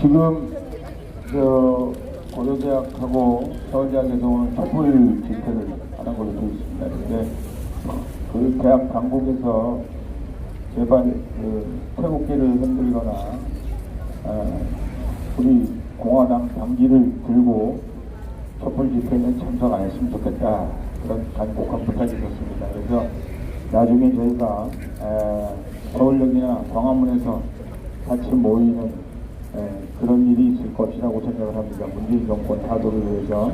지금 고려대학하고 서울대학에서 오늘 촛불 집회를 하는 걸로 되어 있습니다. 근데 그 대학 당국에서 제발 태극기를 흔들거나 우리 공화당 당기를 들고 촛불 집회는 참석 안 했으면 좋겠다, 그런 간곡한 부탁이 있었습니다. 그래서 나중에 저희가 서울역이나 광화문에서 같이 모이는 그런 일이 있을 것이라고 생각을 합니다. 문재인 정권 타도를 위해서.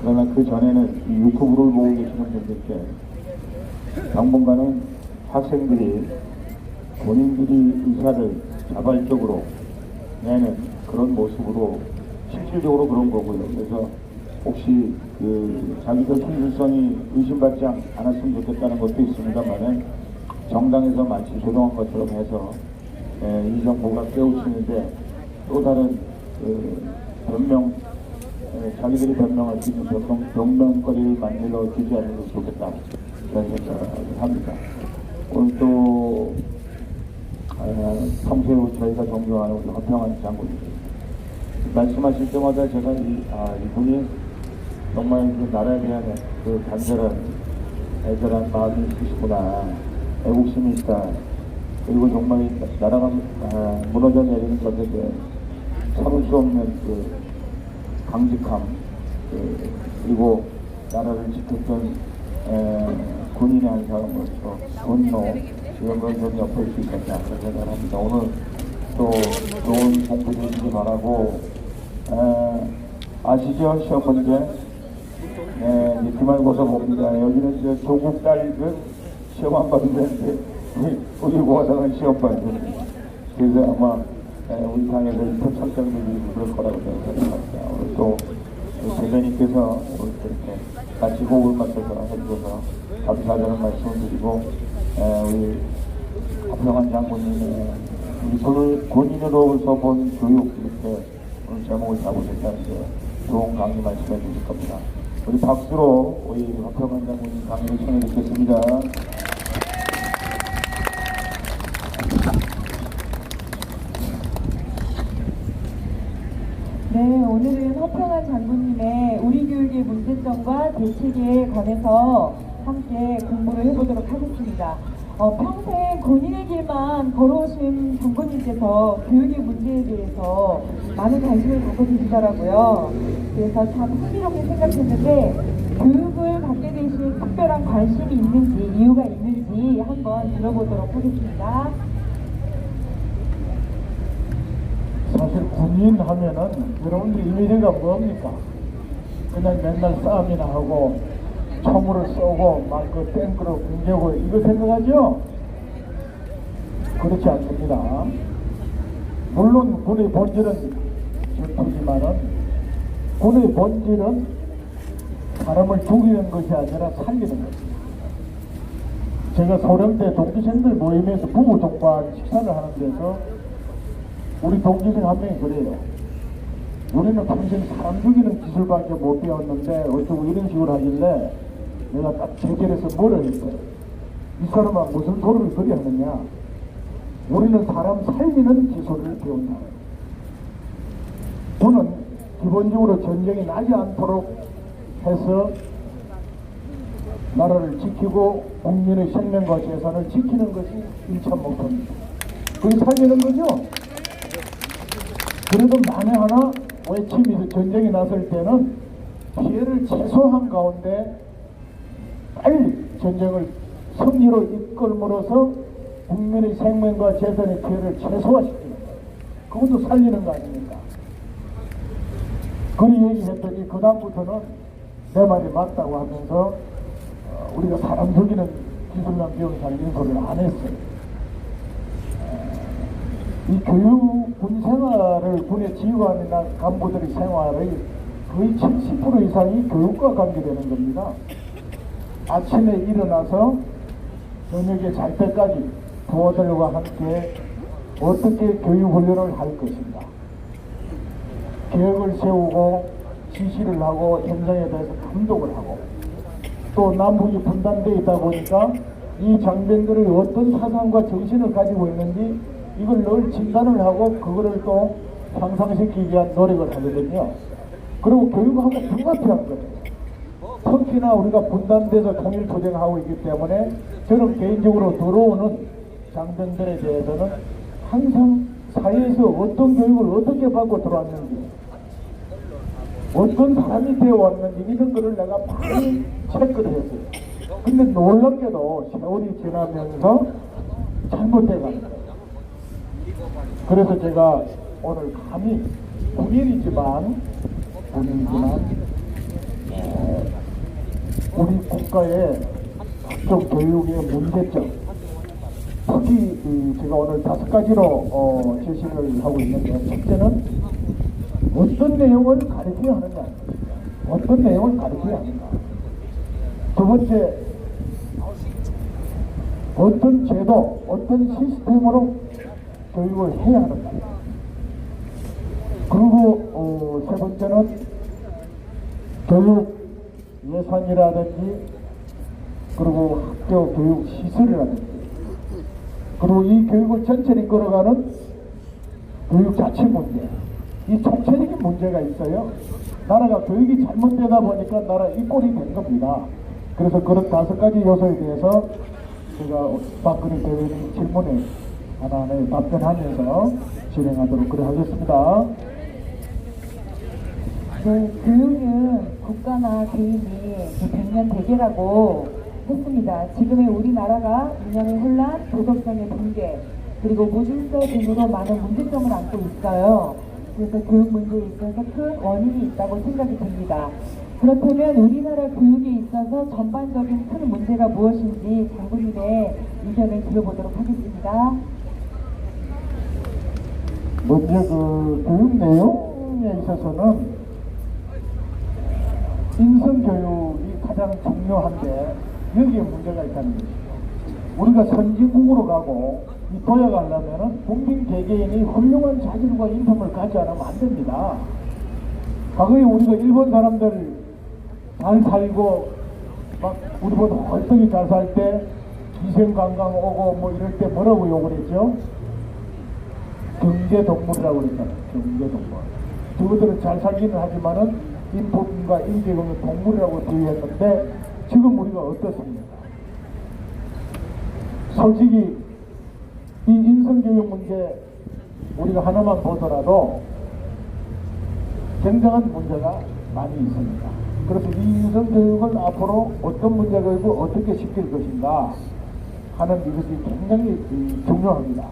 그러나 그 전에는 이 유튜브를 보고 계시는 분들께 당분간은 학생들이 본인들이 의사를 자발적으로 내는 그런 모습으로 실질적으로 그런 거고요. 그래서 혹시 자기들 순수성이 의심받지 않았으면 좋겠다는 것도 있습니다만, 정당에서 마치 조종한 것처럼 해서 이 정부가 깨우치는데 또 다른 변명, 자기들이 변명할 수 있는 변명거리를 만들어 주지 않으면 좋겠다, 그런 생각을 합니다. 오늘 또 평소에 저희가 존경하는 우리 허평한 장군님 말씀하실 때마다 제가 이분이 정말 그 나라에 대한 그 간절한 애절한 마음이 있으시구나, 애국심이 있다, 그리고 정말 나라가 무너져 내리는 것에 대해 참을 수 없는 그 강직함, 그리고 나라를 지켰던 군인의 한 사람으로서 분노, 이런 걸 좀 엿볼 수 있겠다, 그런 생각을 합니다. 오늘 또 좋은 공부 되시기 바라고. 아시죠? 시험 문제? 기말고사 봅니다. 여기는 이제 조국 딸 시험 안 봐도 되는데 우리 고사는 시험 봐야 됩니다. 그래서 아마 우리 당에서 표창장들이 그럴 거라고 생각합니다. 오늘 또 대변인께서 이렇게 같이 호흡을 맞춰서 해주셔서 감사하다는 말씀을 드리고, 우리 허평한 장군님의 우리 군인으로서 본 교육, 이렇게 오늘 제목을 잡으셨다는데 좋은 강의 말씀해 주실 겁니다. 우리 박수로 우리 허평한 장군님 강의를 청해 듣겠습니다. 네, 오늘은 허평한 장군님의 우리 교육의 문제점과 대책에 관해서 함께 공부를 해보도록 하겠습니다. 평생 군인의 길만 걸어오신 장군님께서 교육의 문제에 대해서 많은 관심을 갖고 계시더라고요. 그래서 참 흥미롭게 생각했는데, 교육을 받게 되신 특별한 관심이 있는지, 이유가 있는지 한번 들어보도록 하겠습니다. 사실 군인 하면은 여러분들 이미지가 뭡니까? 그냥 맨날 싸움이나 하고 총으로 쏘고 막 그 탱크로 공격하고 이거 생각하죠? 그렇지 않습니다. 물론 군의 본질은 전투지만은 군의 본질은 사람을 죽이는 것이 아니라 살리는 것입니다. 제가 소령 때 동기생들 모임에서 부부 동반 식사를 하는 데서 우리 동기생 한 명이 그래요. 우리는 평생 사람 죽이는 기술밖에 못 배웠는데 어쩌고 이런 식으로 하길래 내가 딱 제결해서 뭐를 했어요. 이 사람아 무슨 소리를 그리 하느냐. 우리는 사람 살리는 기술을 배운다. 저는 기본적으로 전쟁이 나지 않도록 해서 나라를 지키고 국민의 생명과 재산을 지키는 것이 1차 목표입니다. 그게 살리는 거죠. 그래도 만에 하나 외침이 전쟁이 났을 때는 피해를 최소한 가운데 빨리 전쟁을 승리로 이끌므로써 국민의 생명과 재산의 피해를 최소화시키는 거예요. 그것도 살리는 거 아닙니까? 그리 얘기했더니 그 다음부터는 내 말이 맞다고 하면서 우리가 사람 죽이는 기술만 배운 사람 이런 소리를 안 했어요. 이 교육, 군 생활을, 군의 지휘관이나 간부들의 생활의 거의 70% 이상이 교육과 관계되는 겁니다. 아침에 일어나서 저녁에 잘 때까지 부하들과 함께 어떻게 교육훈련을 할 것인가, 계획을 세우고 지시를 하고 현장에 대해서 감독을 하고, 또 남북이 분단되어 있다 보니까 이 장병들이 어떤 사상과 정신을 가지고 있는지 이걸 늘 진단을 하고 그거를 또 향상시키기 위한 노력을 하거든요. 그리고 교육하고 불가피한 거예요. 특히나 우리가 분단돼서 통일투쟁하고 있기 때문에 저는 개인적으로 들어오는 장병들에 대해서는 항상 사회에서 어떤 교육을 어떻게 받고 들어왔는지, 어떤 사람이 되어왔는지 이런 거를 내가 많이 체크를 했어요. 근데 놀랍게도 세월이 지나면서 잘못돼 가는 거예요. 그래서 제가 오늘 감히 군인이지만 우리 국가의 각종 교육의 문제점, 특히 제가 오늘 5가지로 제시를 하고 있는데, 첫째는 어떤 내용을 가르쳐야 하느냐, 어떤 내용을 가르쳐야 하는가. 두 번째, 어떤 제도, 어떤 시스템으로 교육을 해야 하는가. 그리고 세 번째는 교육 예산이라든지, 그리고 학교 교육 시설이라든지, 그리고 이 교육을 전체를 이끌어가는 교육 자체 문제, 이 총체적인 문제가 있어요. 나라가 교육이 잘못되다 보니까 나라 이 꼴이 된 겁니다. 그래서 그런 5가지 요소에 대해서 제가 박근혜 대변인 질문에 하나하나 답변하면서 진행하도록 그래 하겠습니다. 네, 교육은 국가나 개인이 100년 대계라고 했습니다. 지금의 우리나라가 민영의 혼란, 도덕성의 붕괴, 그리고 무질서 등으로 많은 문제점을 안고 있어요. 그래서 교육 문제에 있어서 큰 원인이 있다고 생각이 듭니다. 그렇다면 우리나라 교육에 있어서 전반적인 큰 문제가 무엇인지 장군님의 의견을 들어보도록 하겠습니다. 먼저 그 교육 내용에 있어서는 인성교육이 가장 중요한데, 여기에 문제가 있다는 것이죠. 우리가 선진국으로 가고 도약하려면 국민 개개인이 훌륭한 자질과 인품을 갖지 않으면 안 됩니다. 과거에 우리가 일본 사람들 잘 살고 막 우리보다 훨씬 잘 살 때 기생관광 오고 뭐 이럴 때 뭐라고 욕을 했죠? 경제동물이라고 그랬잖아요. 경제동물. 저것들은 잘 살기는 하지만은 인품과 인격은 동물이라고 비유했는데, 지금 우리가 어떻습니까? 솔직히 이 인성교육 문제 우리가 하나만 보더라도 굉장한 문제가 많이 있습니다. 그래서 이 인성교육을 앞으로 어떤 문제가 있고 어떻게 시킬 것인가 하는 이것이 굉장히 중요합니다.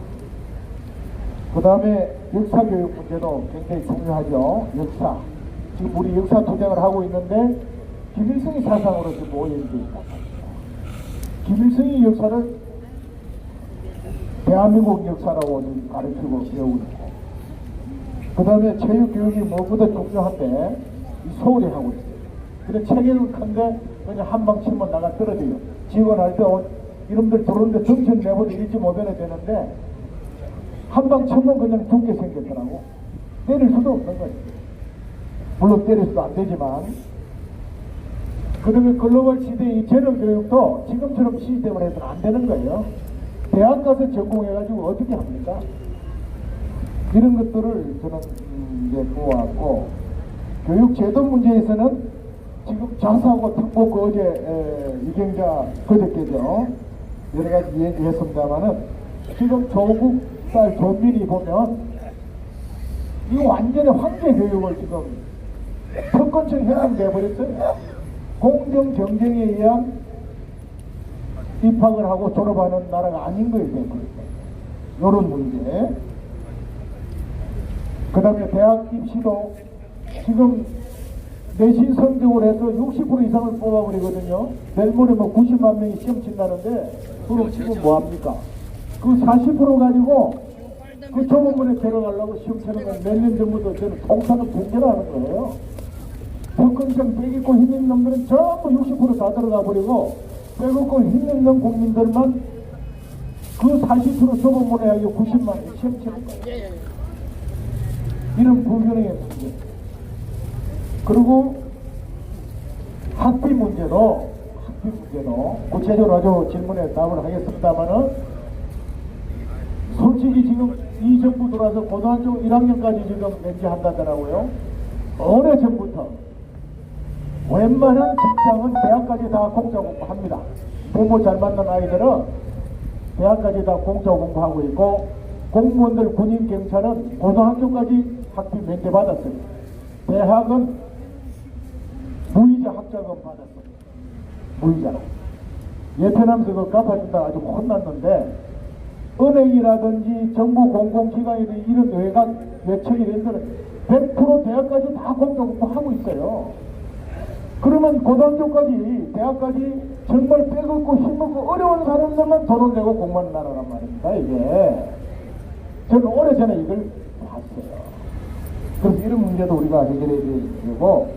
그 다음에 역사교육 문제도 굉장히 중요하죠. 역사. 지금 우리 역사 투쟁을 하고 있는데 김일성이 사상으로 지금 오해되어 있다. 김일성이 역사를 대한민국 역사라고 가르치고 배우고 있고, 그 다음에 체육교육이 무엇보다 중요한데 이 서울에 하고 있어요. 그래 체계는 큰데 그냥 한방 치면 나가 떨어져요. 지원할 때 이놈들 들어오는데 정신 내보도 잃지 못해야 되는데 한방 치면 그냥 죽게 생겼더라고. 때릴 수도 없는 거예요. 물론 때려서도 안 되지만. 그러면 글로벌 시대의 재능교육도 지금처럼 시스템을 해서는 안 되는 거예요. 대학 가서 전공해가지고 어떻게 합니까? 이런 것들을 저는 이제 보았고, 교육제도 문제에서는 지금 자사고 특보 그 어제 이경자 그저께죠. 여러 가지 얘기했습니다만은 지금 조국 딸 조민이 보면 이거 완전히 황제 교육을 지금 특권층 형성돼 버렸어요. 공정 경쟁에 의한 입학을 하고 졸업하는 나라가 아닌 거예요. 이런 문제. 그 다음에 대학 입시도 지금 내신 성적을 해서 60% 이상을 뽑아버리거든요. 내일 모레 뭐 90만 명이 시험 친다는데 그럼 지금 뭐합니까? 그 40% 가지고 그 조문문에 들어가려고 시험 치는 건 몇 년 전부터 저는 통사는 붕괴라는 거예요. 접근성 빼있고 힘 있는 놈들은 전부 60% 다 들어가 버리고 빼고 힘 있는 국민들만 그 40% 조문문에 하기 90만 원 시험 치는 거예요. 이런 불균형의 문제. 그리고 학비 문제도 구체적으로 아주 질문에 답을 하겠습니다만은 솔직히 지금 이 정부 들어와서 고등학교 1학년까지 지금 연기한다더라고요. 오래전부터 웬만한 직장은 대학까지 다 공짜 공부합니다. 부모 잘 맞는 아이들은 대학까지 다 공짜 공부하고 있고, 공무원들, 군인, 경찰은 고등학교까지 학비 면제받았어요. 대학은 무이자 학자금 받았어요. 무이자. 예편하면서 그거 갚아준다 아주 혼났는데, 은행이라든지 정부 공공기관이든 이런 외곽, 외청 이런 데는 100% 대학까지 다 공짜 공부하고 있어요. 그러면 고등학교까지, 대학까지 정말 빼먹고 힘먹고 어려운 사람들만 돈을 내고 공부하는 나라란 말입니다, 이게. 저는 오래전에 이걸 봤어요. 그래서 이런 문제도 우리가 해결해야 되고,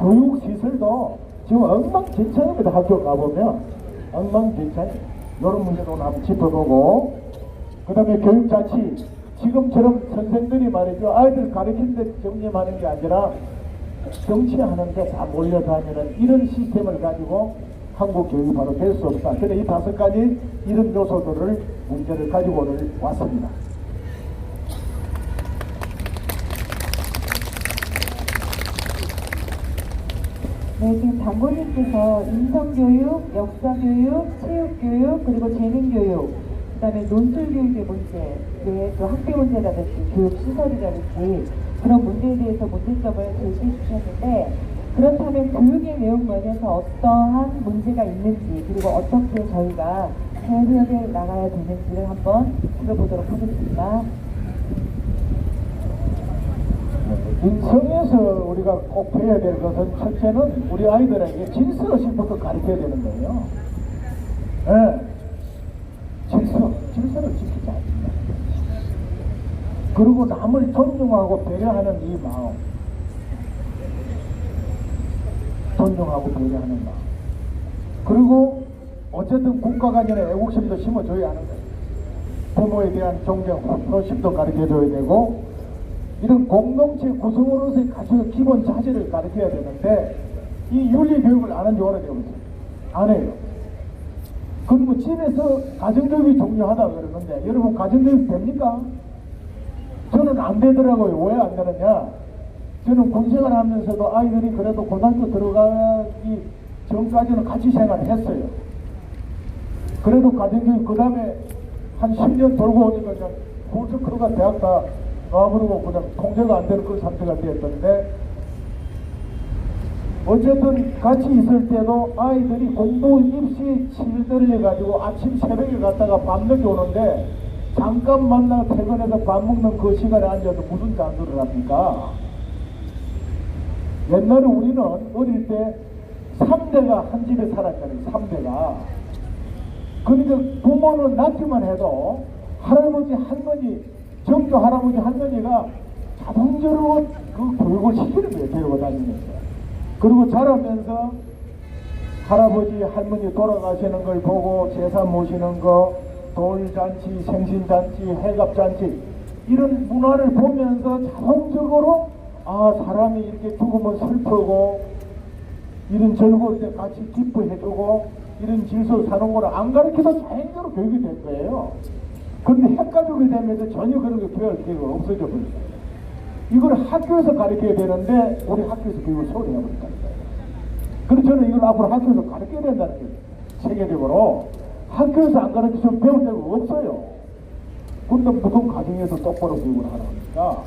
교육시설도 지금 엉망진창입니다. 학교 가보면 엉망진창. 이런 문제도 오늘 한번 짚어보고, 그 다음에 교육자치. 지금처럼 선생들이 말이죠, 아이들 가르치는데 정리하는 게 아니라 정치하는데 다 몰려다니는 이런 시스템을 가지고 한국 교육이 바로 될 수 없다. 그래서 이 5가지 이런 요소들을 문제를 가지고 오늘 왔습니다. 네, 지금 장관님께서 인성교육, 역사교육, 체육교육, 그리고 재능교육, 그 다음에 논술교육의 문제, 네, 또 학비 문제라든지 교육시설이라든지 그런 문제에 대해서 문제점을 제시해 주셨는데, 그렇다면 교육의 내용 면에서 어떠한 문제가 있는지, 그리고 어떻게 저희가 해결해 나가야 되는지를 한번 들어보도록 하겠습니다. 인성에서 우리가 꼭 배워야 될 것은, 첫째는 우리 아이들에게 질서의식부터 가르쳐야 되는 거예요. 네. 질서를 지키자. 그리고 남을 존중하고 배려하는 이 마음. 존중하고 배려하는 마음. 그리고 어쨌든 국가 간연의 애국심도 심어줘야 하는 거예요. 부모에 대한 존경, 호심도 가르쳐줘야 되고, 이런 공동체 구성으로서의 가장 기본 자질을 가르쳐야 되는데, 이 윤리교육을 안 한 지 오래되고 있어요. 안 해요. 그리고 집에서 가정교육이 중요하다 그러는데, 여러분 가정교육 됩니까? 저는 안 되더라고요. 왜 안 되느냐? 저는 군생활 하면서도 아이들이 그래도 고등학교 들어가기 전까지는 같이 생활을 했어요. 그래도 가정교육 그 다음에 한 10년 돌고 오니까 그냥 벌써 그가 대학 다 나와버리고 그냥 통제가 안 되는 그 상태가 되었던데, 어쨌든 같이 있을 때도 아이들이 공부 입시 치들려가지고 아침 새벽에 갔다가 밤늦게 오는데, 잠깐 만나고 퇴근해서 밥 먹는 그 시간에 앉아서 무슨 잔소리를 합니까? 옛날에 우리는 어릴 때 3대가 한 집에 살았잖아요. 3대가. 그러니까 부모는 낳기만 해도 할아버지 할머니, 정조 할아버지 할머니가 자동적으로 그 교육을 시키는 거예요. 데리고 다니면서. 그리고 자라면서 할아버지 할머니 돌아가시는 걸 보고 제사 모시는 거, 돌잔치, 생신잔치, 해갑잔치, 이런 문화를 보면서 자동적으로 아, 사람이 이렇게 죽으면 슬프고 이런 즐거울 때 같이 기뻐해주고 이런 질서 사는 거를 안 가르쳐도 자연적으로 교육이 될 거예요. 그런데 핵가족이 되면서 전혀 그런 게 교육할 기회가 없어져 버립니다. 이걸 학교에서 가르쳐야 되는데 우리 학교에서 교육을 소홀히 해버린다는 거예요. 그래서 저는 이걸 앞으로 학교에서 가르쳐야 된다는 거예요. 세계적으로 학교에서 안 가르치면 배울 데가 없어요. 근데 무슨 가정에서 똑바로 교육을 하라니까.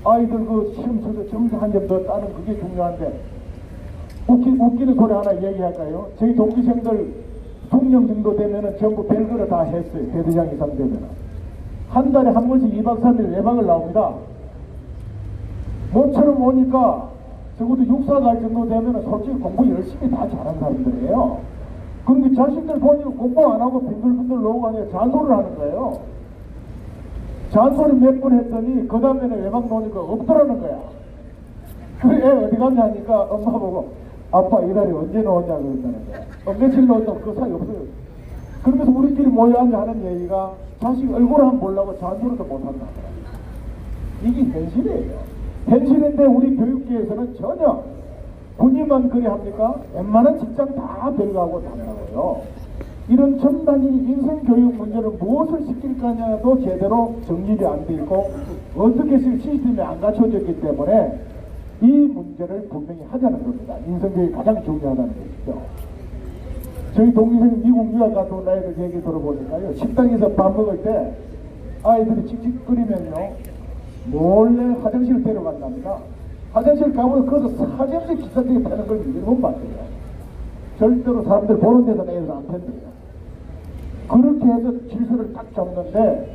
아이들 그 시험 쳐서 점수 한 점 더 따는 그게 중요한데, 웃기는 소리 하나 얘기할까요? 저희 동기생들 중령 정도 되면은 전부 별거를 다 했어요. 대대장 이상 되면은. 한 달에 한 번씩 2박 3일 외박을 나옵니다. 모처럼 오니까 적어도 육사 갈 정도 되면은 솔직히 공부 열심히 다 잘하는 사람들이에요. 그런데 자식들 보니까 공부 안 하고 빈들빈들 놀고 하니까 잔소리를 하는 거예요. 잔소리 몇 번 했더니 그 다음에는 외박 나오니까 없더라는 거야. 그 애 어디 갔냐 하니까 엄마 보고 아빠 이달이 언제 나오냐 그랬다는 거야. 며칠 나온다고 그 사이 없어요. 그러면서 우리끼리 모여 앉아 하는 얘기가 자식 얼굴을 한번 보려고 잔소리도 못한다. 이게 현실이에요. 현실인데 우리 교육계에서는 전혀 군인만 그리 합니까? 웬만한 직장 다 별거하고 다녀요. 이런 전반적인 인성교육 문제를 무엇을 시킬 거냐도 제대로 정립이 안 돼 있고 어떻게 시스템이 안 갖춰졌기 때문에 이 문제를 분명히 하자는 겁니다. 인성교육이 가장 중요하다는 것이죠. 저희 동기생이 미국 유학 갔다 온 아이들 얘기 들어보니까요, 식당에서 밥 먹을 때 아이들이 칙칙거리면요 몰래 화장실 데려간답니다. 화장실 가면 거기서 사진식 기사들이 되는 걸 여러 번 봤어요. 절대로 사람들 보는 데서 내서 안 된대요. 그렇게 해서 질서를 딱 잡는데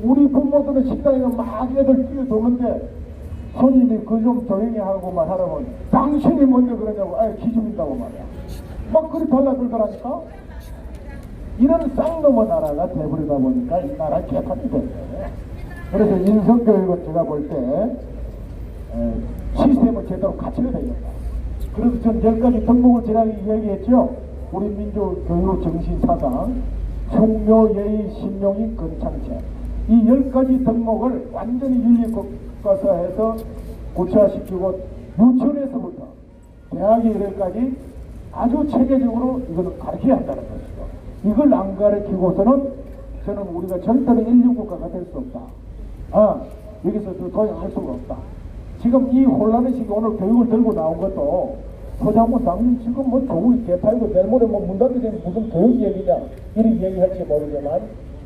우리 부모들은 식당에 막 애들 뛰어도는데 손님이 그 좀 조용히 하고만 하라면 당신이 먼저 그러냐고 아예 기죽인다고 말이야. 막 그리 달라들더라니까. 이런 쌍놈의 나라가 돼버리다 보니까 이 나라 개판이 됐어요. 그래서 인성교육은 제가 볼 때 시스템을 제대로 갖춰야 되겠다. 그래서 전 10가지 덕목을 지난해 얘기했죠. 우리 민주교육 정신사상 흉묘 예의 신용이 건창체, 이 10가지 덕목을 완전히 윤리교과서에서 구체화시키고 유치원에서부터 대학에 이르기까지 아주 체계적으로 이것을 가르쳐야 한다는 것이죠. 이걸 안 가르치고서는 저는 우리가 절대로 인류국가가 될 수 없다. 여기서 도약할 수가 없다. 지금 이 혼란의 시기 오늘 교육을 들고 나온 것도 소장군 당신 지금 뭐 조국이 개판이고 내일 모레 뭐 문 닫게 되면 무슨 교육 얘기냐 이렇게 얘기할지 모르지만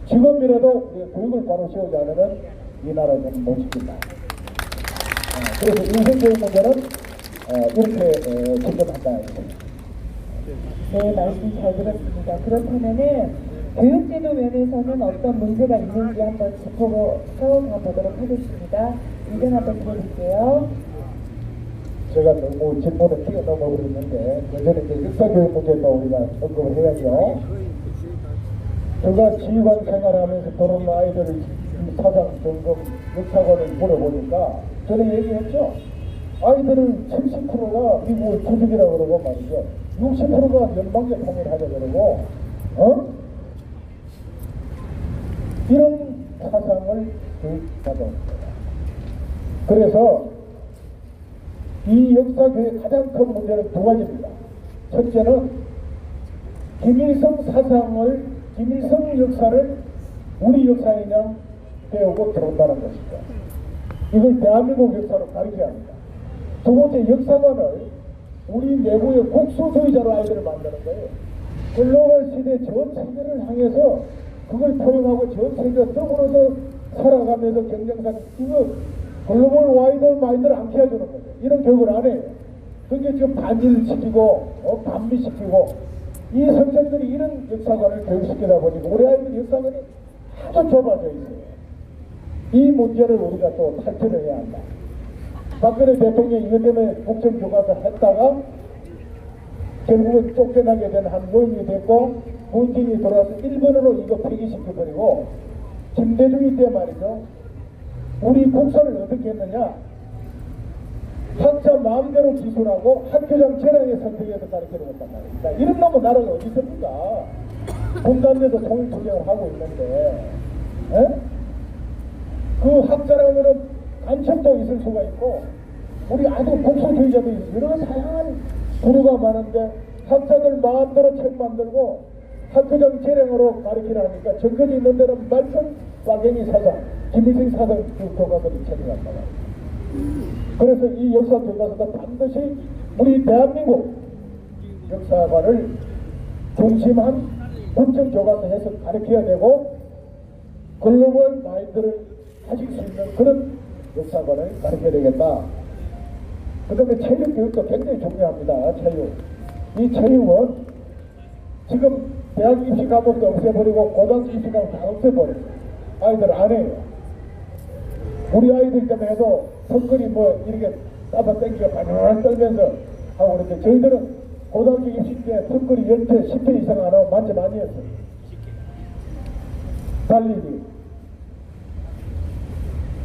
지금이라도 우리가 교육을 바로 세우지 않으면 이 나라는 못 지킨다. 그래서 인생교육 문제는 이렇게 접근한다. 네, 말씀 잘 들었습니다. 그렇다면은 교육제도 면에서는 어떤 문제가 있는지 한번 짚어가 보도록 하겠습니다. 의견 한번 들어볼게요. 제가 너무 질문을 뛰어넘어 버렸는데 여전히 이제 역사교육 문제도 우리가 언급을 해야죠. 제가 지휘관 생활하면서 보는 아이들을 사상 점검 역사관을 물어보니까 저는 얘기했죠. 아이들은 70%가 미국을 부족이라고 그러고 말이죠. 60%가 연방제 통일하자 그러고 이런 사상을 교육받았습니다. 그래서 이 역사교육의 가장 큰 문제는 두 가지입니다. 첫째는 김일성 사상을, 김일성 역사를 우리 역사에냥 배우고 들어온다는 것입니다. 이걸 대한민국 역사로 가르쳐야 합니다. 두 번째, 역사관을 우리 내부의 국수소유자로 아이들을 만드는 거예요. 글로벌 시대 전 세계를 향해서 그걸 포용하고 전 세계가 더불어서 살아가면서 경쟁상 이거 글로벌 와이드 마인드를 안 키워주는 거죠. 이런 교육을 안 해요. 그게 지금 반일시키고 반미시키고 이 선생들이 이런 역사관을 교육시키다 보니까 우리 아이들 역사관이 아주 좁아져 있어요. 이 문제를 우리가 또 탈출을 해야 한다. 박근혜 대통령이 이것 때문에 국정교과서 했다가 결국은 쫓겨나게 된 한 모임이 됐고 문재인이 돌아와서 일본어로 이거 폐기시켜버리고 김대중이 때 말이죠. 우리 국사를 어떻게 했느냐. 학자 마음대로 기술하고 학교장 재량에 선택해서 가르치는 것단 말입니다. 이런 놈은 나라가 어디 있습니까? 공단에서 통일투쟁을 하고 있는데 그 학자라면은 간첩도 있을 수가 있고 우리 아주 국소주의자도 있고 여러 다양한 부류가 많은데 학자들 마음대로 책 만들고 학교장 재량으로 가르치라니까 정거지 있는 데는 말씀 와갱이 사상 김일성 사상 교과서를 책임한다. 그래서 이 역사 교과서도 반드시 우리 대한민국 역사관을 중심한 국정 교과서 해서 가르쳐야 되고 글로벌 마인드를 가질 수 있는 그런 역사관을 가르쳐야 되겠다. 그 다음에 체육 교육도 굉장히 중요합니다. 체육. 이 체육은 지금 대학 입시 과목도 없애버리고 고등학교 입시 과목 다 없애버려요. 아이들 안 해요. 우리 아이들 때문에 해도 성거리 뭐 이렇게 따서 땡기가 바늘 떨면서 하고 그런데 저희들은 고등학교 입시 때 성거리 연태 10회 이상 안 하고 만점 많이 했어요. 달리기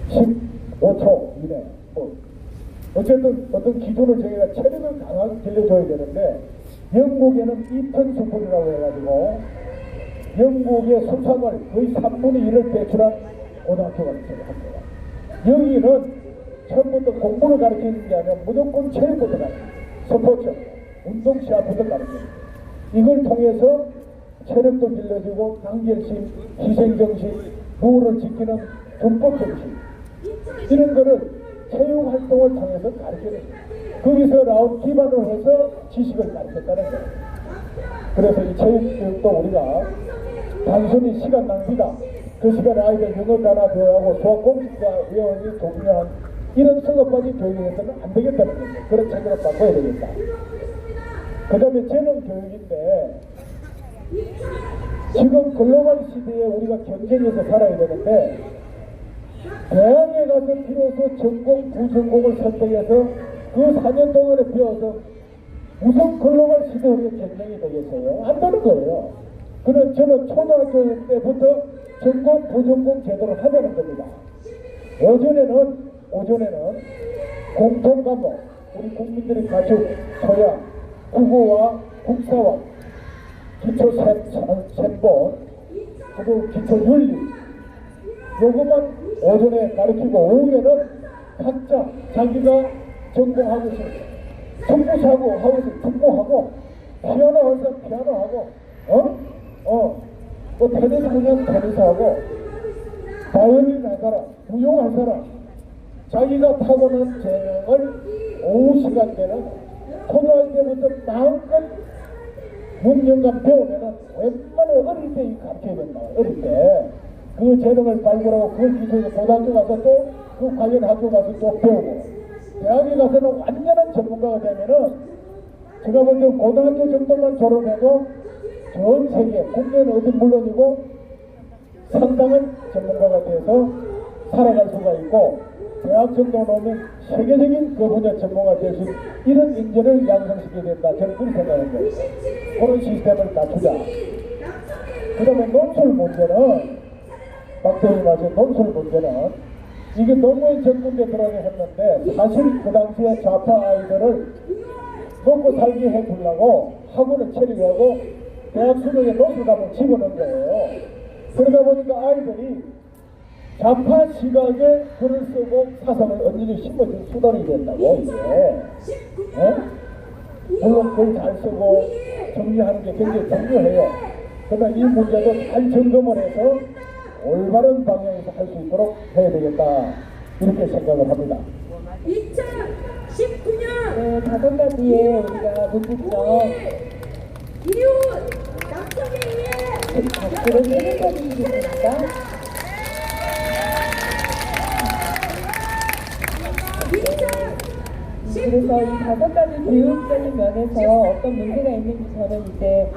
15초 이내 뭐 어쨌든 어떤 기준을 저희가 체력을 강하게 길러줘야 되는데 영국에는 이턴 스쿨이라고 해가지고 영국의 수상을 거의 3분의 1을 배출한 고등학교가 있어요. 여기는 처음부터 공부를 가르치는 게 아니라 무조건 체육부터 가르쳐요. 스포츠, 운동 시합부터 가르쳐요. 이걸 통해서 체력도 길러지고 단결심, 희생정신, 부를 지키는 준법정신 이런 거를 체육활동을 통해서 가르치는 거기서 나온 기반을 해서 지식을 가르쳤다는 거예요. 그래서 이 체육교육도 우리가 단순히 시간 낭비다. 그 시간에 아이들 영어 단어 배워하고 수학 공식과 외우기 중요한 이런 성업까지 교육에서는 안 되겠다는 거예요. 그런 체계를 바꿔야 되겠다. 그 다음에 재능 교육인데 지금 글로벌 시대에 우리가 경쟁에서 살아야 되는데 대학에 가서 비로소 전공, 부전공을 선택해서 그 4년 동안에 배워서 무슨 글로벌 시대의 경쟁이 되겠어요? 안 되는 거예요. 그래서 저는 초등학교 때부터 전공, 부전공 제도를 하자는 겁니다. 오전에는 공통 과목, 우리 국민들이 가진 소양, 국어와 국사와 기초 셈본, 그리고 기초 윤리, 요것만 오전에 가르치고 오후에는 각자 자기가 전공하고 싶은 축구사고 하고 축구하고 피아노 할 사람 피아노하고 뭐 테니스 하면 테니스하고 바이올린 할 사람 무용할 사람 자기가 타고난 재능을 오후 시간대는 초등학교 때부터 마음껏 6년간 배우면은 웬만하면 어릴 때 가르쳐야 된다. 어릴 때 그 재능을 발굴하고 그걸 기초해서 고등학교 가서 또 그 관련 학교 가서 또 배우고 대학에 가서는 완전한 전문가가 되면은 제가 볼 때 고등학교 정도만 졸업해도 전 세계 국내는 어디 물론이고 상당한 전문가가 돼서 살아갈 수가 있고 대학 정도 나오면 세계적인 그 분야 전문가가 될 수 있는 이런 인재를 양성시켜야 된다. 저는 그렇게 생각하는 거예요. 그런 시스템을 갖추자. 그 다음에 논술 문제는 박태희 말씀 논술 문제는 이게 노무현 정권 때 들어가게 했는데 사실 그 당시에 좌파 아이들을 먹고 살게 해주려고 학원을 체류하고 대학 수능에 논술감을 집어넣은 거예요. 그러다 보니까 아이들이 좌파 시각에 글을 쓰고 사상을 언제든지 심어줄 수단이 된다고 이게. 물론 글 잘 쓰고 정리하는 게 굉장히 중요해요. 그러나 이 문제도 잘 점검을 해서 올바른 방향에서 할 수 있도록 해야 되겠다 이렇게 생각을 합니다. 2019년 네, 5가지의 우리가 문제점 이웃 남성에 의해 박수를 해드리겠습니다. 그래서 이 5가지 교육적인 면에서 어떤 문제가 있는지 저는 이제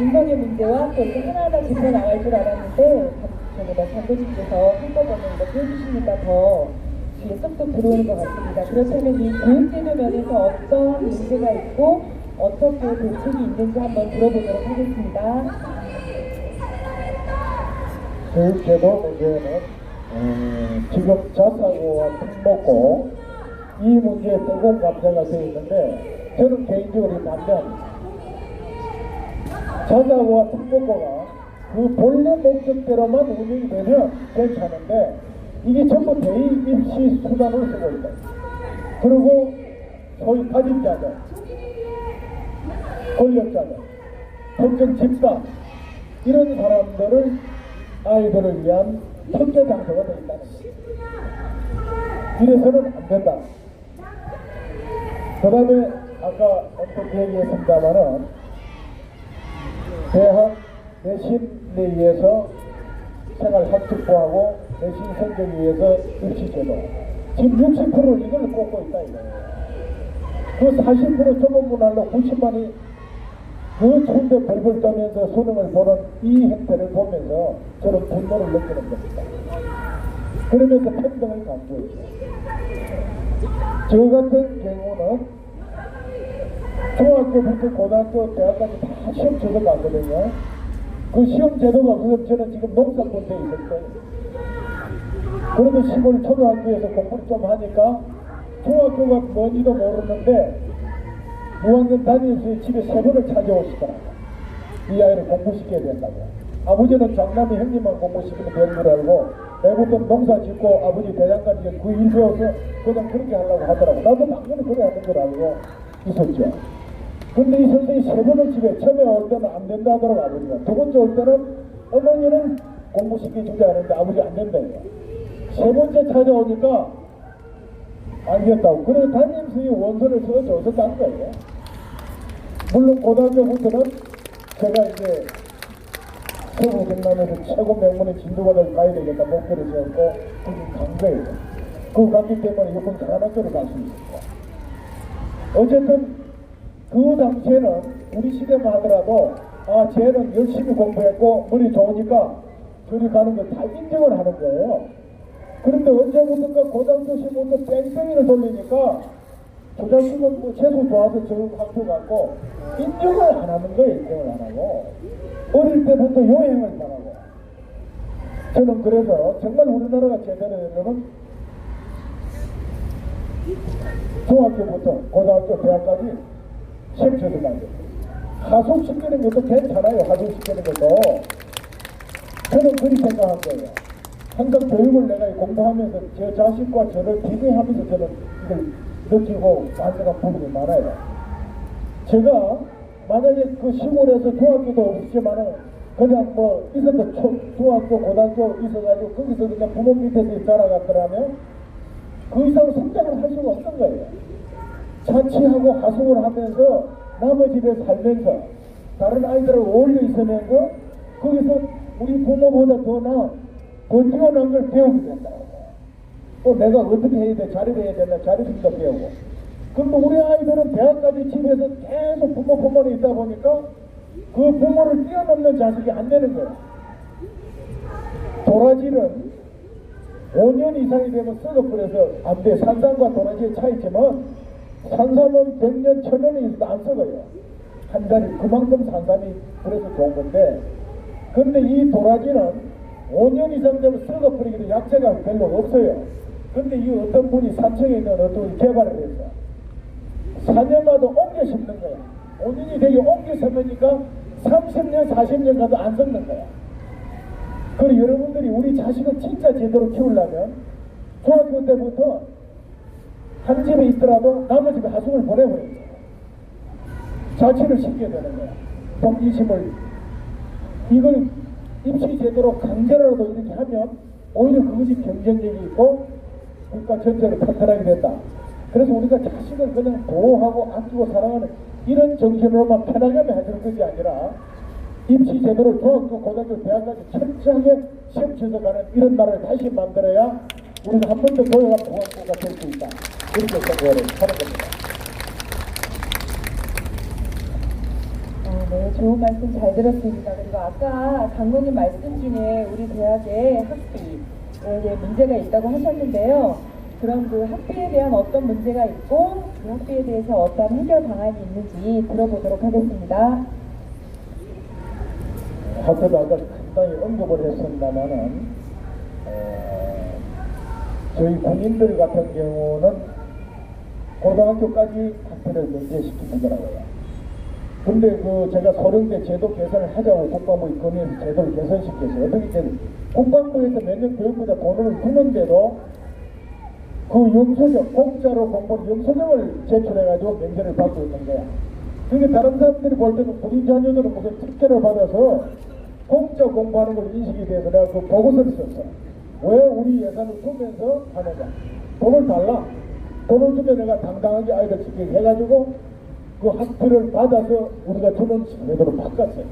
인성의 문제와 또 이렇게 하나하나 짚어 나갈 줄 알았는데 저보다 장교님께서 한꺼번에 이렇게 해주시니까 더 귀에 쏙쏙 들어오는 것 같습니다. 그렇다면 이 교육제도 면에서 어떤 문제가 있고 어떻게 대책이 있는지 한번 들어보도록 하겠습니다. 교육제도 문제는 지금 자사고와 특목고 이 문제에 뜨거운 감사가 되어 있는데 저는 개인적으로 반대합니다. 자사고와 특목고가 그 본래 목적대로만 운영이 되면 괜찮은데 이게 전부 대입 입시 수단으로 쓰고 있다. 그리고 소위 가진자들, 권력자들, 특정 집단 이런 사람들을 아이들을 위한 특별 장소가 되어 있다는 거예요. 이래서는 안 된다. 그 다음에 아까 어떻게 얘기했습니다마는 대학 내신에 의해서 생활학습부하고 내신 성적에 의해서 입시제도 지금 60%를 이걸 꼽고 있다 이거예요. 그 40% 초보문화로 90만이 그 추운데 벌벌 떠면서 수능을 보는 이 행태를 보면서 저는 분노를 느끼는 겁니다. 그러면서 평등을 강조했죠. 저 같은 경우는 중학교부터 고등학교, 대학까지 다 시험 제도가 갔거든요. 그 시험 제도가 없어서 저는 지금 농산군대에 있을 거예요. 그래도 시골 초등학교에서 공부를 좀 하니까 중학교가 뭔지도 모르는데 무학년 다니면서 집에 3번을 찾아오시더라고요. 이 아이를 공부시켜야 된다고. 아버지는 장남이 형님만 공부시키면 되는 줄 알고 내부터 농사 짓고 아버지 대장까지 그 일 배워서 그냥 그렇게 하려고 하더라고. 나도 당연히 그래 하는 줄 알고 있었죠. 근데 이 선생이 세 번을 집에 처음에 올 때는 안 된다 하더라고 아버지가. 두 번째 올 때는 어머니는 공부시켜주지 않는데 아버지 안 된다 이거. 세 번째 찾아오니까 알겠다고. 그래서 담임선생이 원서를 써줘서 간 거예요. 물론 고등학교부터는 제가 이제 서구 경남에서 최고 명문의 진도받을 가야 되겠다 목표를 세웠고 거기 간 거예요. 그거 갔기 때문에 이번 대안학교를 갈 수 있었고. 어쨌든 그 당시에는 우리 시대만 하더라도 아 쟤는 열심히 공부했고 머리 좋으니까 저리 가는 걸 다 인정을 하는 거예요. 그런데 언제부턴가 고등학교 시부터 뺑뺑이를 돌리니까 저 자식은 뭐 재수 좋아서 저 학교 갔고 인정을 안 하는 거예요. 인정을 안 하고 어릴 때부터 요행을 당하고. 저는 그래서 정말 우리나라가 제대로 되려면 중학교부터 고등학교 대학까지 시험쳐서 가야 돼요. 하숙시키는 것도 괜찮아요. 하숙시키는 것도. 저는 그렇게 생각한 거예요. 항상 교육을 내가 공부하면서 제 자식과 저를 비교하면서 저는 이걸 느끼고 반성한 부분이 많아요. 제가 만약에 그 시골에서 중학교도 없지만은 그냥 뭐 있었던 중학교, 고등학교 있어가지고 거기서 그냥 부모 밑에서 자라갔더라면 그 이상 성장을 할 수가 없는 거예요. 자취하고 하숙을 하면서 남의 집에 살면서 다른 아이들을 어울려 있으면서 거기서 우리 부모보다 더 뛰어난 걸 배우게 된다. 또 내가 어떻게 해야 돼? 자립 해야 된다. 자립도 배우고. 그런데 우리 아이들은 대학까지 집에서 계속 부모 품안에 있다 보니까 그 부모를 뛰어넘는 자식이 안 되는 거예요. 도라지는 5년 이상이 되면 썩어버려서 안 돼. 산삼과 도라지의 차이지만 산삼은 100년, 1000년이 있어도 안 썩어요. 한 달이 그만큼 산삼이 그래서 좋은 건데, 근데 이 도라지는 5년 이상 되면 썩어버리기도 약재가 별로 없어요. 근데 이 어떤 분이 산청에 있는 어떤 분이 개발을 했어. 4년마다 옮겨 심는 거야. 5년이 되게 옮겨 심으니까 30년, 40년 가도 안 썩는 거야. 그리고 여러분들이 우리 자식을 진짜 제대로 키우려면 중학교 때부터 한 집에 있더라도 남의 집에 하숙을 보내버려요. 자취를 시켜야 되는 거야. 동기심을. 이걸 입시 제대로 강제로라도 이렇게 하면 오히려 그것이 경쟁력이 있고 국가 전체를 튼튼하게 된다. 그래서 우리가 자식을 그냥 보호하고 아끼고 사랑하는 이런 정신으로만 편하게 해주는 것이 아니라 입시 제대로 중학교, 고등학교, 대학까지 철저하게 시험 쳐서 가는 이런 나라를 다시 만들어야 우리가 한 번 더 도약한 보건국가 될 수 있다. 이렇게 생각을 하는 겁니다. 네, 좋은 말씀 잘 들었습니다. 그리고 아까 장모님 말씀 중에 우리 대학의 학비에 문제가 있다고 하셨는데요. 그럼 그 학비에 대한 어떤 문제가 있고 그 학비에 대해서 어떤 해결 방안이 있는지 들어보도록 하겠습니다. 학교도 아까 간단히 언급을 했습니다만은 저희 군인들 같은 경우는 고등학교까지 학비를 면제시키더라고요. 근데 그 제가 소령대 제도 개선을 하자고 국방부에 건의해서 제도를 개선시켰어요. 어떻게 되는 국방부에서 매년 교육부에다 돈을 주는데도 그 영수증, 공짜로 공부를 영수증을 제출해가지고 면제를 받고 있는 거야. 그러니까 다른 사람들이 볼 때는 우리 자녀들은 무슨 특혜를 받아서 공짜 공부하는 걸 인식이 돼서 내가 그 보고서를 썼어. 왜 우리 예산을 주면서 하느냐. 돈을 달라. 돈을 주면 내가 당당하게 아이들 지키게 해가지고 그 학비를 받아서 우리가 주는 제도로 바꿨어요.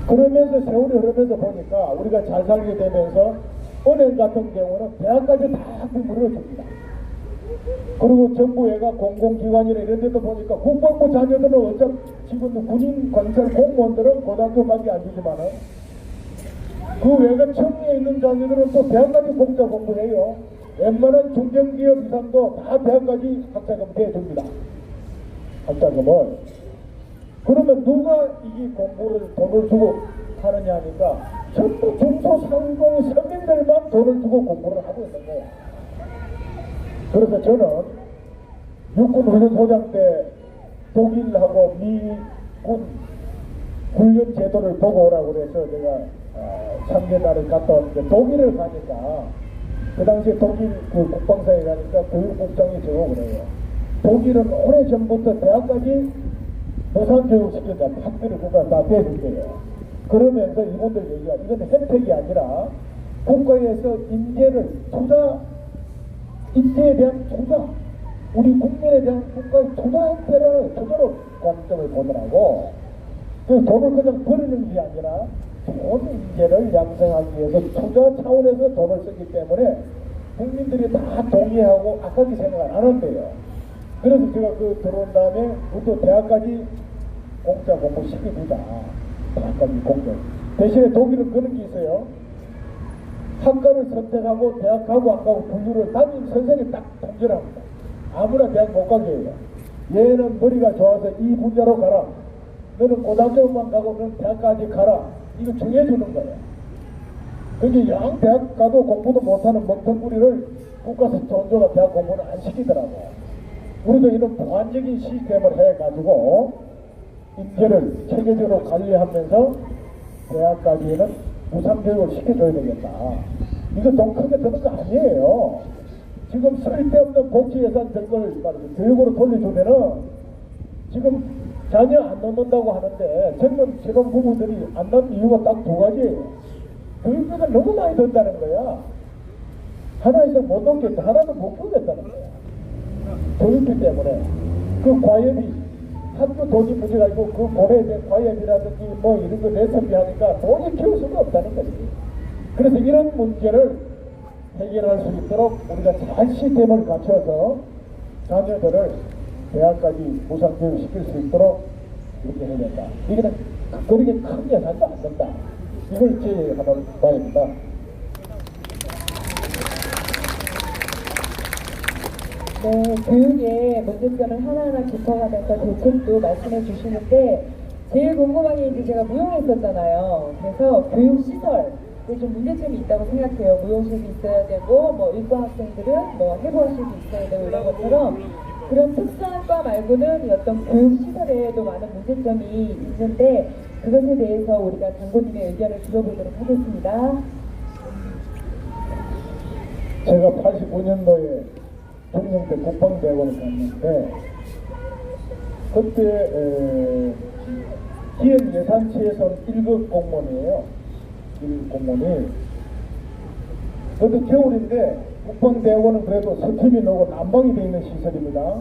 그러면서 세월이 흐르면서 보니까 우리가 잘 살게 되면서 은행 같은 경우는 대학까지 다 학비 무료로 줍니다. 그리고 정부애가 공공기관이나 이런 데도 보니까 국방부 자녀들은 어차피 지금 군인 관찰 공무원들은 고등학교밖에 안 주지만은 그 외가 청리에 있는 자녀들은 또 대학까지 공짜 공부해요. 웬만한 중견기업 이상도 다 대학까지 학자금 대줍니다. 학자금을. 그러면 누가 이 공부를 돈을 주고 하느냐 하니까 전부 중소상공 서민들만 돈을 주고 공부를 하고 있는 거예요. 그래서 저는 육군훈련소장 때 독일하고 미군 훈련 제도를 보고 오라고 그래서 제가 3개달을 갔다 왔는데 독일을 가니까 그 당시에 독일 그 국방사에 가니까 교육국장이 저거 그래요. 독일은 오래전부터 대학까지 무상교육시킨다. 학비를 국가가 다 대줄게요. 그러면서 이분들 얘기가 이건 혜택이 아니라 국가에서 인재에 대한 투자, 우리 국민에 대한 국가의 투자 행태를 투자로 관점을 보더라고. 그 돈을 그냥 버리는 게 아니라 좋은 인재를 양성하기 위해서 투자 차원에서 돈을 쓰기 때문에 국민들이 다 동의하고 아깝게 생각을 안 한대요. 그래서 제가 들어온 다음에 또 대학까지 공짜 공부 시킵니다. 대학까지 공짜. 대신에 독일은 그런 게 있어요. 학과를 선택하고 대학 가고 안 가고 분류를 담임 선생님이 딱 통제합니다. 아무나 대학 못 가게 해요. 얘는 머리가 좋아서 이 분야로 가라. 너는 고등학교만 가고 너는 대학까지 가라. 이거 정해주는 거예요. 그게 영 대학 가도 공부도 못하는 멍텅구리를 국가에서 존조가 대학 공부는 안 시키더라고요. 우리도 이런 보완적인 시스템을 해가지고 인재를 체계적으로 관리하면서 대학까지는 무상교육을 시켜줘야 되겠다. 이거 돈 크게 드는 거 아니에요. 지금 쓸데없는 복지 예산 된 걸 교육으로 돌려주면은 지금 자녀 안 넣는다고 하는데 젊은 신혼부부들이 안 넣는 이유가 딱 두 가지예요. 교육비가 너무 많이 든다는 거야. 하나 이상 못 얻겠다. 하나도 못 보겠다는 거야. 교육비 때문에. 그 과외비, 학교 돈이 문제가 있고 그 보내야 될 과외비라든지 뭐 이런 거 레슨비 하니까 돈이 키울 수가 없다는 거지. 그래서 이런 문제를 해결할 수 있도록 우리가 잘 시스템을 갖춰서 자녀들을 대학까지 무상교육 시킬 수 있도록 이렇게 해야 된다. 이게 그렇게 큰 예산도 안 된다. 이걸 제 하나를 봐야 된다. 네, 교육의 문제점을 하나하나 짚어가면서 대책도 말씀해 주시는데 제일 궁금한 게 이제 제가 무용에 있었잖아요. 그래서 교육시설 좀 문제점이 있다고 생각해요. 무용실이 있어야 되고 뭐 일과 학생들은 뭐 해부학실이 있어야 되고 이런 것처럼 그런 특수한 과 말고는 어떤 교육시설에도 많은 문제점이 있는데 그것에 대해서 우리가 장군님의 의견을 들어보도록 하겠습니다. 제가 89년도에 경영대 국방대학원을 갔는데 그때 기획예산처에서 1급 공무원이에요. 1급 공무원이. 그것도 겨울인데 국방대학원은 그래도 서팀이 나오고 난방이 되어 있는 시설입니다.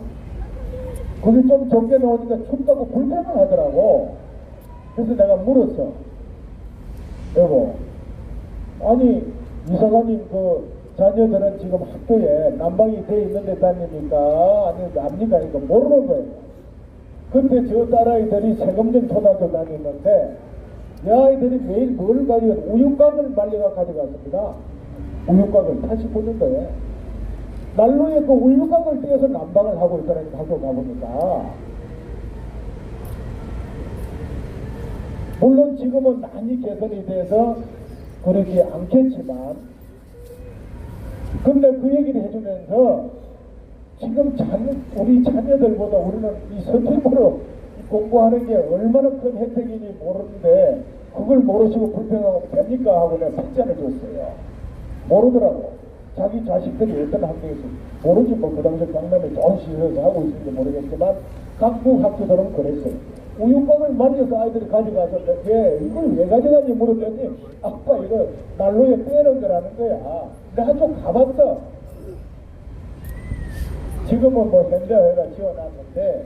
그게 좀 적게 나오니까 춥다고 불편을 하더라고. 그래서 내가 물었어. 여보, 아니 이사관님 자녀들은 지금 학교에 난방이 되어 있는데 다닙니까? 아니면 압니까? 그러니까 모르는 거예요. 근데 저 딸아이들이 세금전 초등학교 다니는데 이 아이들이 매일 뭘 가지고 우유곽을 말려가 가져갔습니다. 우유곽을 89년도에 난로에 그 우유곽을 떼어서 난방을 하고 있다는 학교 가보니까 물론 지금은 많이 개선이 돼서 그러지 않겠지만 근데 그 얘기를 해주면서 지금 우리 자녀들보다 우리는 이 서팀으로 공부하는 게 얼마나 큰 혜택인지 모르는데 그걸 모르시고 불평하고 됩니까? 하고 내가 핀잔을 줬어요. 모르더라고. 자기 자식들이 어떤 학교에서 모르지 뭐 그 당시 강남에 좋은 시설에서 하고 있는지 모르겠지만 각국 학교들은 그랬어요. 우유곽을 말려서 아이들이 가져가서 이걸 왜 가져가는지 물었더니 아빠 이거 난로에 빼는 거라는 거야. 내가 한쪽 가봤어. 지금은 뭐 현대화가 지어놨는데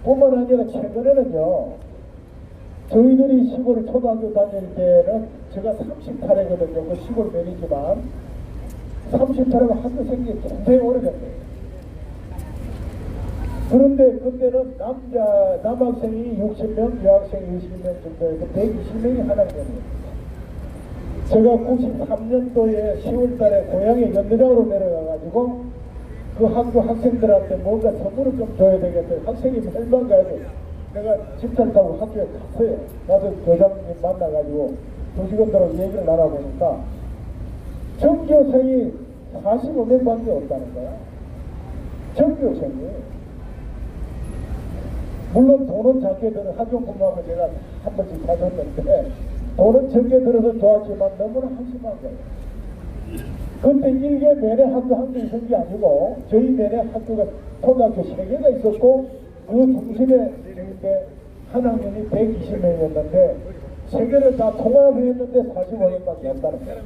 뿐만 아니라 최근에는요 저희들이 시골 초등학교 다닐 때는 제가 38회거든요. 그 시골 면이지만 38회가 학교 생긴 게 굉장히 오래됐어요. 그런데 그때는 남학생이 60명, 여학생이 20명 정도에서 120명이 한 학년이에요. 제가 93년도에 10월달에 고향에 연대장으로 내려가가지고 그 학교 학생들한테 뭔가 선물을 좀 줘야 되겠어요. 학생이 멸망 가야죠. 내가 집차를 타고 학교에 갔어요. 나도 교장님 만나가지고 교직원들하고 얘기를 나눠보니까 전교생이 45명밖에 없다는 거야. 전교생이. 물론 돈은 작게 들어 학용품하고 제가 한 번씩 사줬는데 돈은 적게 들어서 좋았지만 너무나 한심한 거예요. 그때 일개 매내 학교 한 개 있은 게 아니고 저희 매내 학교가 초등학교 3개가 있었고 그 중심에 이렇게 한 학년이 120명이었는데 3개를 다 통합했는데 45명밖에 안 다는 거예요.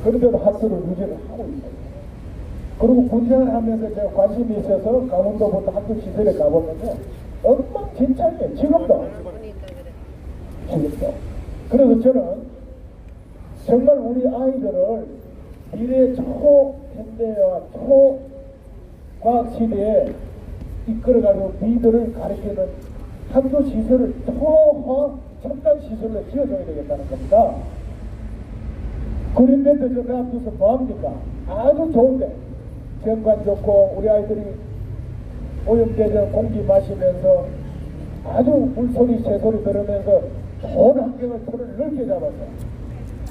그런데도 학교를 유지를 하고 있어요. 그리고 군생을 하면서 제가 관심이 있어서 강원도부터 학교 시설에 가보면요 엉망진창이에요. 지금도. 그래서 저는 정말 우리 아이들을 미래 초현대와 초과학 시대에 이끌어가지고 미들을 가르치는 학교 시설을 초화 첨단 시설로 지어줘야 되겠다는 겁니다. 그린벨트 저 앞에서 뭐합니까? 아주 좋은데 정관 좋고 우리 아이들이 오염되는 공기 마시면서 아주 물소리 새소리 들으면서 좋은 환경을 틀을 넓게 잡아서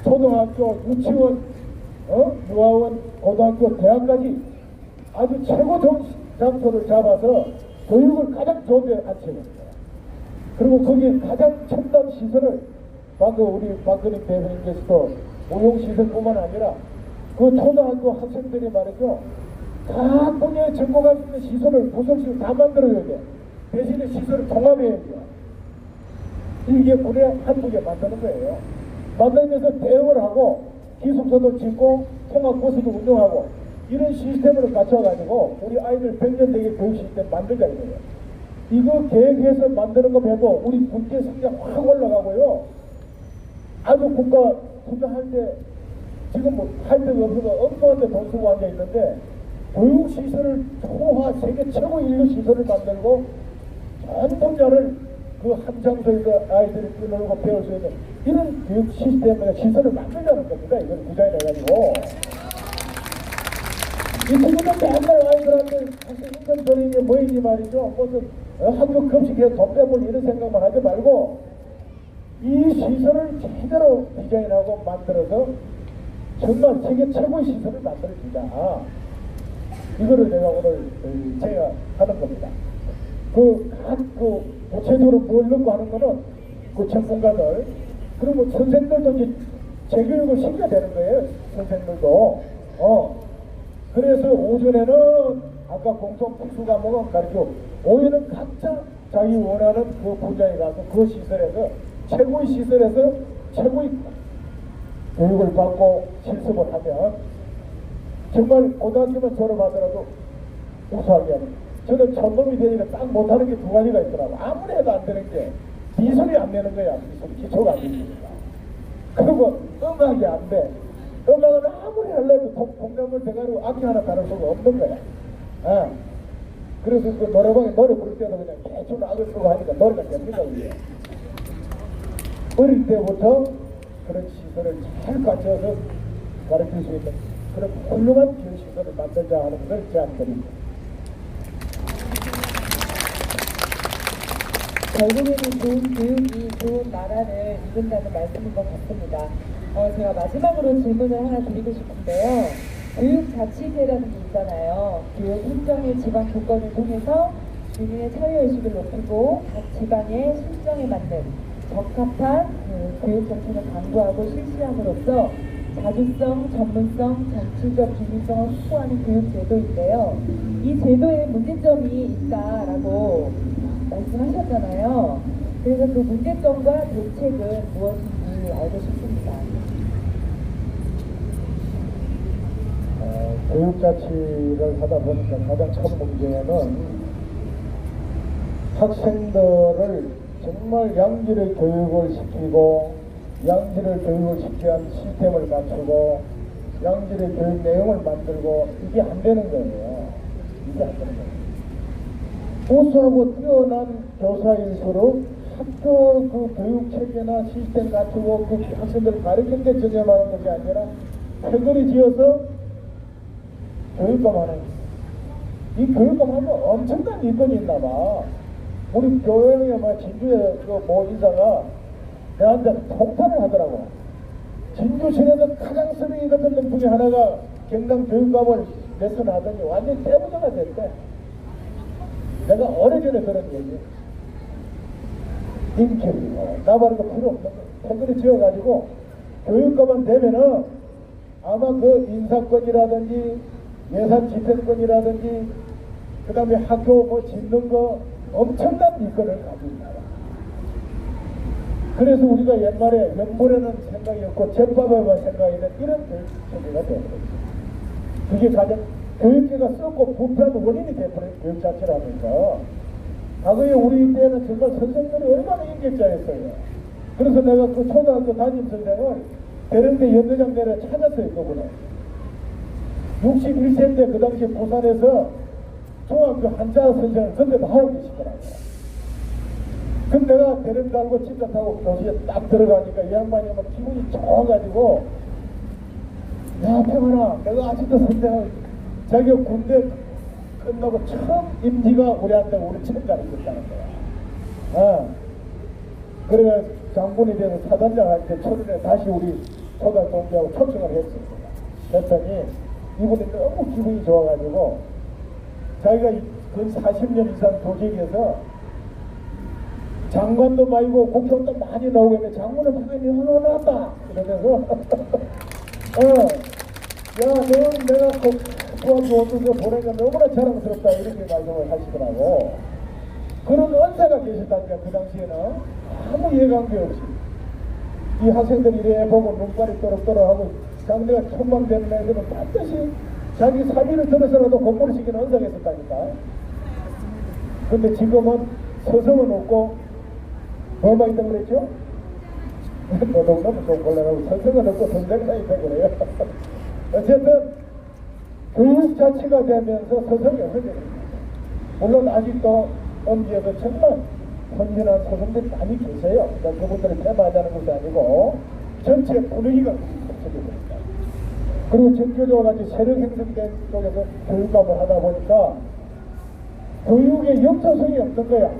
초등학교, 유치원, 유아원, 고등학교, 대학까지 아주 최고 좋은 장소를 잡아서 교육을 가장 좋은 데 앉혀냅니다. 그리고 거기에 가장 첨단 시설을 방금 우리 박근혜 대표님께서도 무용시설뿐만 아니라 그 초등학교 학생들이 말이죠 각 분야에 전공할 수 있는 시설을 부설시설 다 만들어야 돼. 대신에 시설을 통합해야 돼요. 이게 군에 한국에 만드는 거예요. 만들면서 대응을 하고 기숙사도 짓고 통합버스도 운영하고 이런 시스템을 갖춰가지고 우리 아이들 100년 되게 교육 시스템 만들자 이거예요. 이거 계획해서 만드는 거 해도 우리 국제 성장 확 올라가고요. 아주 국가 투자할 때 지금 뭐 할 데가 없어서 엉뚱한 데 돈 쓰고 앉아 있는데 교육시설을 초화 세계 최고 인류 시설을 만들고 전 분야를 그 한 장소에서 아이들이 뛰놀고 배울 수 있는 이런 교육 시스템의 시설을 만들자는 겁니다. 이걸 디자인해가지고 이 친구들 맨날 아이들한테 사실 인간적인 뭐이니 말이죠. 무슨 학교 급식에 돈 빼볼 이런 생각만 하지 말고 이 시설을 제대로 디자인하고 만들어서 정말 세계 최고의 시설을 만들어주자. 이거를 내가 오늘 제가 하는 겁니다. 구체적으로 뭘 넣고 하는 거는 그 전문가들, 그리고 선생들도 이제 재교육을 시켜야 되는 거예요. 선생들도. 그래서 오전에는 아까 공통 특수 과목은 가르치고, 오후에는 각자 자기 원하는 그 분야에 가서 그 시설에서, 최고의 시설에서 최고의 교육을 받고 실습을 하면, 정말 고등학교만 졸업하더라도 우수하게 하는. 저는 천범이 되니까 딱 못하는 게 두 가지가 있더라고. 아무리 해도 안 되는 게 미술이 안 되는 거야. 미술이 기초가 안 되니까. 그리고 음악이 안 돼. 음악은 아무리 하려도 동작물 대가로 악기 하나 다룰 수가 없는 거야. 그래서 그 노래방에 노래 부를 때도 그냥 대충 악을 쓰고 하니까 노래가 됩니다. 그게. 어릴 때부터 그런 시설을 잘 갖춰서 가르칠 수 있는 그런 훌륭한 교육 시설을 만들자 하는 것을 제안드립니다. 결국에는 좋은 교육이 좋은 나라를 이룬다는 말씀인 것 같습니다. 제가 마지막으로 질문을 하나 드리고 싶은데요. 교육자치제라는 게 있잖아요. 교육 행정의 지방 조건을 통해서 주민의 참여의식을 높이고 각 지방의 실정에 맞는 적합한 교육 정책을 강구하고 실시함으로써 자주성, 전문성, 정치적 기밀성을 확보하는 교육제도인데요. 이 제도에 문제점이 있다라고 말씀하셨잖아요. 그래서 그 문제점과 대책은 무엇인지 알고 싶습니다. 교육자치를 하다 보니까 가장 큰 문제는 학생들을 정말 양질의 교육을 시키고 양질의 교육을 시키는 시스템을 갖추고 양질의 교육 내용을 만들고 이게 안 되는 거예요. 이게 안 되는 거예요. 우수하고 뛰어난 교사일수록 학교 그 교육 체계나 시스템 갖추고 그 학생들을 가르칠 때 전념하는 것이 아니라 패거리 지어서 교육감 하는 이 교육감 하면 엄청난 일권이 있나 봐. 우리 교회에 진주에 그 인사가 내한테 통탄을 하더라고. 진주시에서 가장 쓰레기 같은 놈 중에 하나가 경남 교육감을 레슨하더니 완전히 떼부자가 됐대. 내가 오래전에 그런 얘기. 인격이고 나발이고 필요 없는 거. 패거리 지어가지고 교육감만 되면은 아마 그 인사권이라든지 예산 집행권이라든지 그 다음에 학교 뭐 짓는 거 엄청난 일거를 가지고 있다. 그래서 우리가 옛말에 명분에는 생각이 없고 제밥에만 생각이 있는 이런 교육체계가 되어버렸어요. 그게 가장 교육계가 썩고 부패하는 원인이 되어버린 교육 자체라면서 과거에 우리 때는 정말 선생님들이 얼마나 인격자였어요. 그래서 내가 그 초등학교 담임 선생을 대릉대 연대장 내려 찾았어요. 그분을 61세인데 그 당시 부산에서 중학교 한자 선생을 근데도 하고 계시더라고요. 근데 내가 대릉 달고 집사 타고 교실에 딱 들어가니까 이 양반이 막 기분이 좋아가지고 야 평원아 내가 아직도 선생을 자기 군대 끝나고 처음 임기가 우리한테 우리 처음까지 있었다는 거야. 그래가 장군이 돼서 사단장한테 초년에 다시 우리 초등학교 동기하고 초청을 했습니다. 그랬더니 이분이 너무 기분이 좋아가지고 자기가 근 40년 이상 교직에서 장관도 말고 국회의원도 많이 나오고 있는데 장군은 당연히 헌원한다 이러면서 야 너는 내가 도와줘 어떻게 보내니까 너무나 자랑스럽다 이렇게 말씀을 하시더라고. 그런 은사가 계셨다니까. 그 당시에는 아무 예관계 없이 이 학생들이 이래 보고 눈깔이 또록또록하고 장래가 촉망되는 애들은 반드시 자기 사비를 들어서라도 공부를 시키는 은사가 있었다니까. 근데 지금은 서성은 없고 뭐만 있다고 그랬죠? 노동남은 좀 곤란하고 서성은 없고 동생사이 있다고 그래요. 어쨌든 교육 자체가 되면서 서성이 없어져요. 물론 아직도 엄지에서 정말 헌신한 서성들이 많이 계세요. 그러니까 그분들을 폐마하자는 것이 아니고 전체 분위기가 펼쳐집니다. 그리고 전교조와 같이 세력 형성된 쪽에서 교육감을 하다 보니까 교육에 영토성이 없는 거야.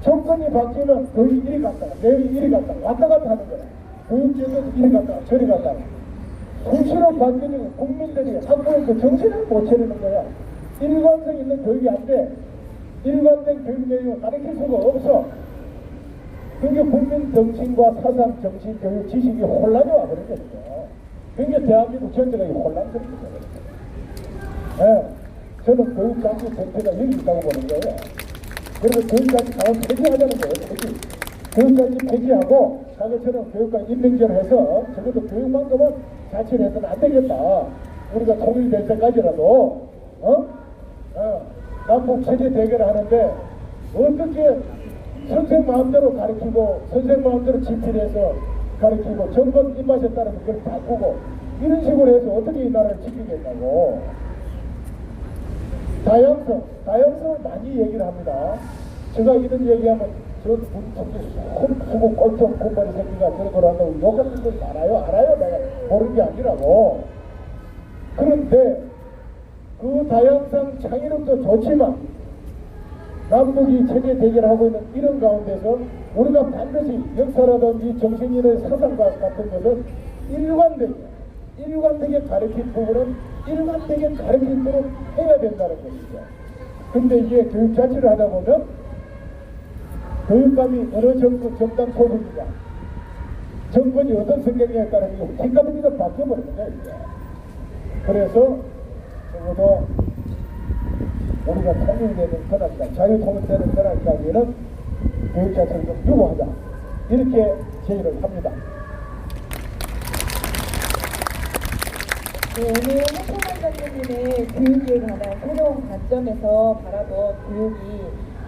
정권이 바뀌면 교육이 이리 갔다가 내일이 이리 갔다가 왔다 갔다 하는 거야. 교육제도도 이리 갔다가 저리 갔다가 수시로 바뀌는 국민들이 학부의 그 정신을 못 차리는 거야. 일관성 있는 교육이 안 돼. 일관된 교육 내용을 가르칠 수가 없어. 그러니까 국민 정신과 사상, 정신, 교육, 지식이 혼란이 와버리겠죠. 그러니까 대한민국 전체가 혼란스럽게 되거든요. 저는 교육장치 전체가 여기 있다고 보는 거예요. 그래서 교육장치 강을 폐지하자는 거예요. 폐지. 교육장치 폐지하고 과거처럼 교육감 임명제를 해서 적어도 교육만큼은 자치를 해서는 안 되겠다. 우리가 통일될 때까지라도 남북 체제 대결을 하는데 어떻게 선생 마음대로 가르치고 선생 마음대로 집필해서 가르치고 정권 입맛에 따라서 그걸 바꾸고 이런 식으로 해서 어떻게 이 나라를 지키겠다고. 다양성을 많이 얘기를 합니다. 제가 이런 얘기하면 저 손수고 꼴통 곰발이 새끼가 그런 걸 한다고 욕하는 분들 많아요. 알아요. 내가 모르는 게 아니라고. 그런데 그 다양성 창의력도 좋지만 남북이 체제 대결하고 있는 이런 가운데서 우리가 반드시 역사라든지 정신인의 사상과 같은 것을 일관되게 가르칠 부분은 일관되게 가르치도록 해야 된다는 것이죠. 근데 이게 교육 자체를 하다 보면 교육감이 어느 정당 소속이냐, 정권이 어떤 성격에 따라 뒷가슴이가 바뀌어버리는 거예요. 그래서 적어도 우리가 통일되는 그날까지, 자유통일되는 그날까지는 교육 자체를 좀 유보하자, 이렇게 제의를 합니다. 네, 오늘 허평환 장군님의 교육에 관한 새로운 관점에서 바라본 교육이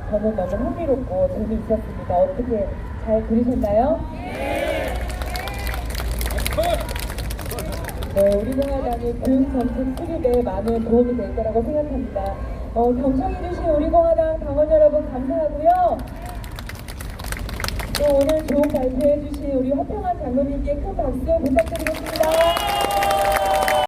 저는 너무 흥미롭고 재미있었습니다. 어떻게 잘 들으셨나요? 네, 우리공화당의 교육정책 수립에 많은 도움이 될 거라고 생각합니다. 경청해주신 우리공화당 당원 여러분 감사하고요. 또 오늘 좋은 발표해주신 우리 허평환 장군님께 큰 박수 부탁드리겠습니다.